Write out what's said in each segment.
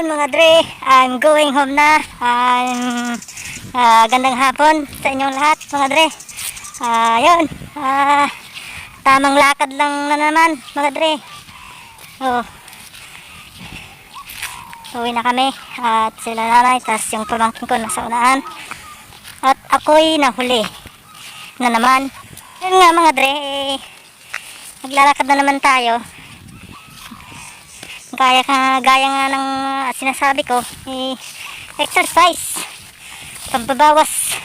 Yun mga dre, I'm going home na. Gandang hapon sa inyong lahat mga dre. Yun, tamang lakad lang na naman mga dre. Uwi na kami at sila nanay, tas yung pamangkin ko nasa unahan. At ako'y nahuli na naman. Yun nga mga dre, naglalakad na naman tayo. Gaya nga ng sinasabi ko, exercise, pambabawas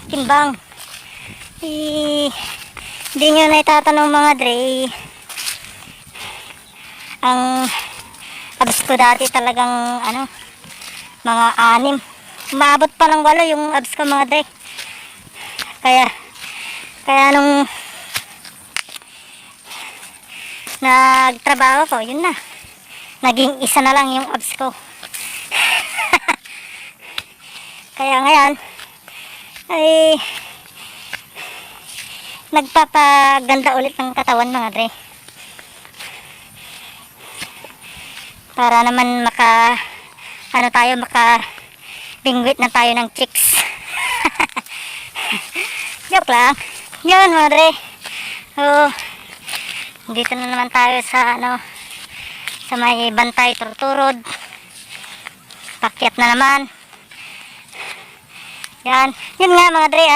timbang. Hindi nyo na itatanong mga dre, ang abs ko dati talagang mga 6, umabot pa ng 8 yung abs ko mga dre. Kaya nung nagtrabaho ko, yun na, naging 1 na lang yung abs ko. Kaya ngayon ay nagpapaganda ulit ng katawan mga dre, para naman maka bingwit na tayo ng chicks. Joke lang yun mga dre. Dito na naman tayo sa sa may Bantay Turturod. Pakyat na naman. Yan. Yun nga mga dre,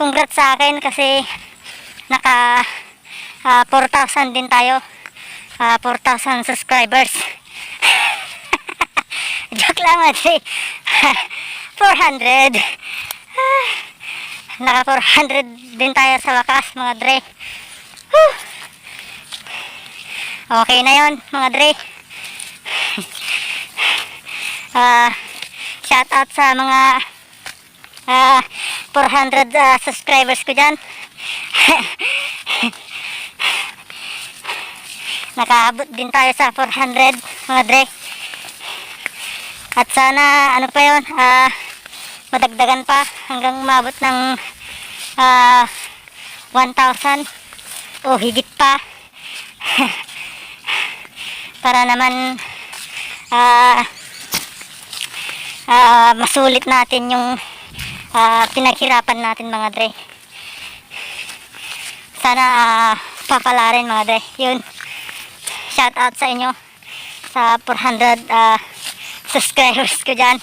congrats sa akin kasi naka 4,000 din tayo. 4,000 subscribers. Joke lang mga dre. 400. Naka 400 din tayo sa wakas mga dre. Okay na yon mga dre. Shout out sa mga 400 subscribers ko dyan. Nakaabot din tayo sa 400 mga dre. At sana pa yon, madagdagan pa hanggang umabot ng 1,000 o higit pa. Para naman masulit natin yung pinaghirapan natin mga dre. Sana papalarin mga dre. Yun, shout out sa inyo sa 400 subscribers ko dyan.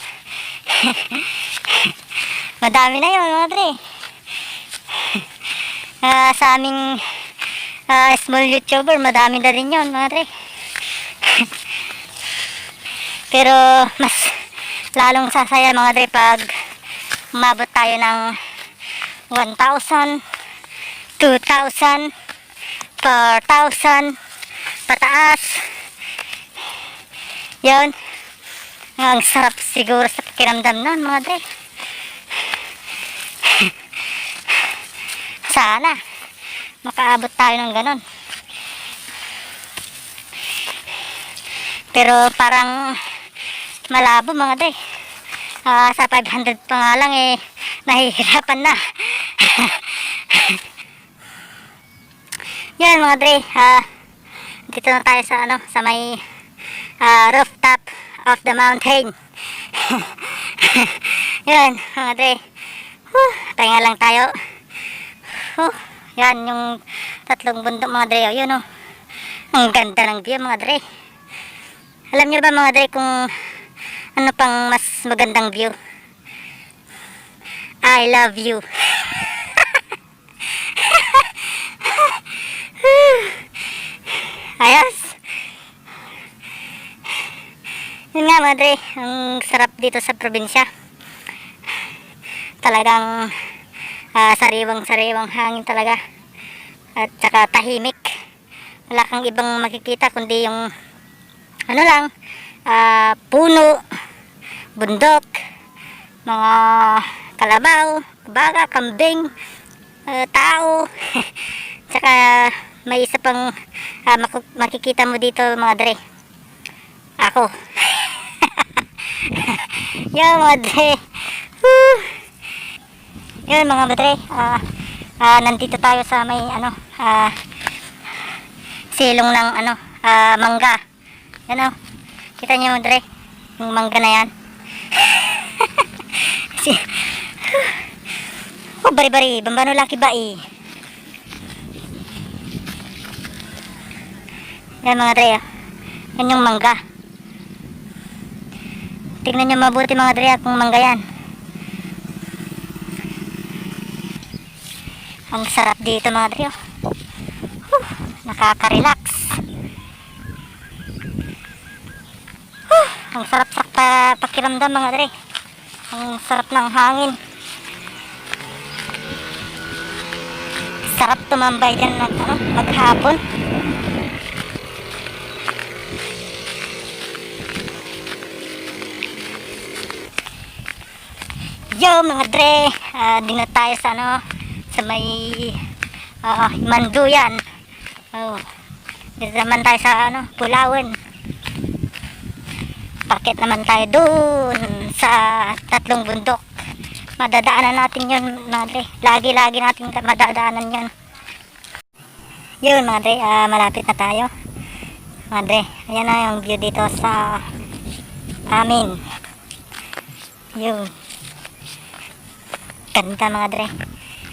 Madami na yun mga dre. Sa aming small YouTuber, madami na rin yun mga dre. Pero mas lalong sasaya mga dre pag umabot tayo ng 1,000, 2,000, 4,000 pataas. Yun, ang sarap siguro sa pakiramdam nun mga dre. Sana makaabot tayo ng ganon. Pero parang malabo mga dre. Sa 500 pa nga lang nahihirapan na. Yan mga dre, dito na tayo sa sa may rooftop of the mountain. Yan mga dre, pahinga lang tayo. Yan yung 3 bundok mga dre. Yun ang ganda ng view mga dre. Alam niyo ba mga dre kung ano pang mas magandang view? I love you. Ayos. Yun nga mga dre, ang sarap dito sa probinsya. Talagang sariwang hangin talaga. At saka tahimik. Wala kang ibang makikita kundi yung lang, puno, bundok, mga kalabaw, baga, kambing, tao. Tsaka may isa pang makikita mo dito mga dre, ako. Yan mga dre. Yan mga dre, nandito tayo sa may silong ng mangga. Yan Kita niyo mo dre, yung mangga na yan. Si, oh, bari-bari, bambano laki ba eh. Yan mga dre, yan yung mangga. Tignan nyo mabuti mga dre kung mangga yan. Ang sarap dito mga dre. Nakaka-relax. Ang sarap sa pakiramdam mga dre. Ang sarap ng hangin. Sarap tumambay dyan maghapon. Yo mga dre, dito tayo sa sa may Manduyan. Oh, dito naman tayo sa Pulawan. Pakit naman tayo dun sa tatlong bundok. Madadaanan natin yun mga dre. Lagi-lagi natin madadaanan yun. Yun mga dre, malapit na tayo. Mga dre, ayan na yung view dito sa amin. Yun. Ganda mga dre.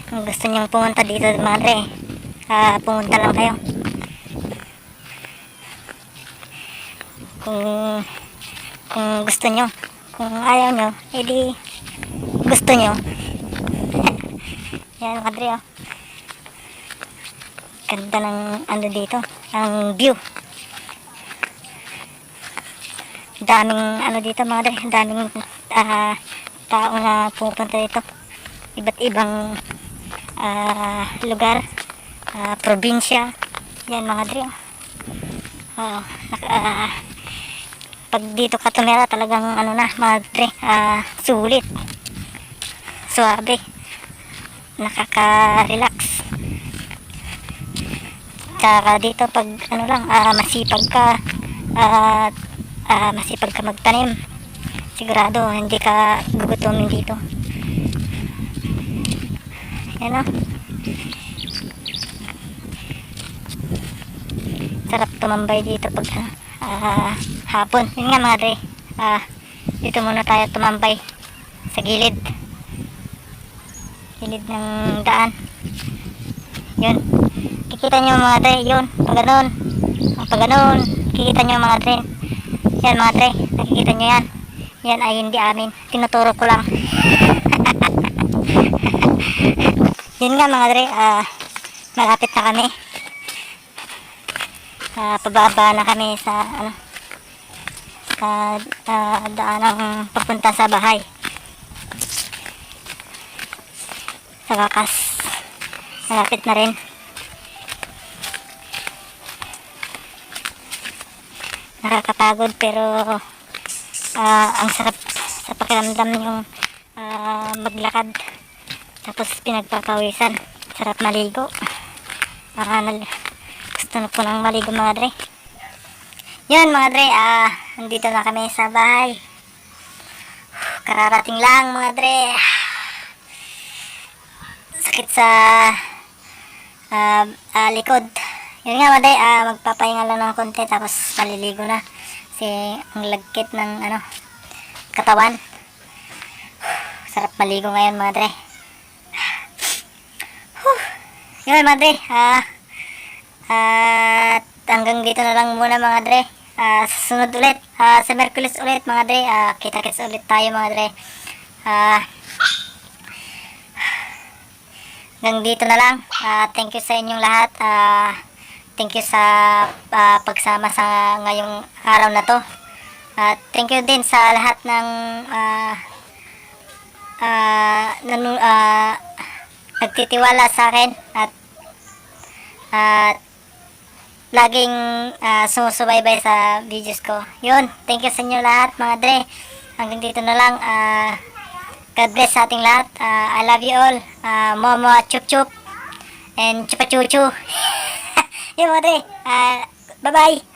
Kung gusto nyong pumunta dito mga dre, pumunta lang kayo. Kung gusto nyo, kung ayaw nyo, edi gusto nyo. Yan mga dre, oh. Ganda ng dito, ang view. Daming dito mga dre, daming tao na pupunta dito. Iba't ibang lugar, probinsya. Yan mga dre, oh. Pag dito ka tumira talagang mga dre, sulit, suabe, nakaka-relax. Tsaka dito pag masipag ka magtanim, sigurado hindi ka gugutumin dito. Yan o, sarap tumambay dito pag hapon. Yun nga mga dre, dito muna tayo tumambay sa gilid ng daan. Yun, kikita nyo mga dre, yun, pag ganun, kikita nyo mga dre. Yan mga dre, nakikita nyo yan. Yan ay hindi amin, tinuturo ko lang. Yun nga mga dre, malapit na kami. Pababa na kami sa daanang papunta sa bahay. Sa wakas, malapit na rin. Nakakapagod pero ang sarap sa pakiramdam yung maglakad tapos pinagpapawisan. Sarap maligo. Gusto na po ng maligo mga dre. Yun mga dre, nandito na kami sa bahay. Kararating lang mga dre. Sakit sa likod. Yun nga mga dre, magpapahinga lang ng konti tapos maliligo na. Kasi ang lagkit ng katawan. Sarap maligo ngayon mga dre. Yun mga dre, at hanggang dito na lang muna mga dre. Susunod ulit, sa Merkulis ulit mga dre, kita-kits ulit tayo mga dre. Hanggang dito na lang. Thank you sa inyong lahat. Thank you sa pagsama sa ngayong araw na to. Thank you din sa lahat ng nagtitiwala sa akin at laging sumusubaybay sa videos ko. Yun, thank you sa inyo lahat mga dre. Hanggang dito na lang. God bless sa ating lahat. I love you all. Momo at chup chup and chupa chuchu. Yun mga dre, bye bye.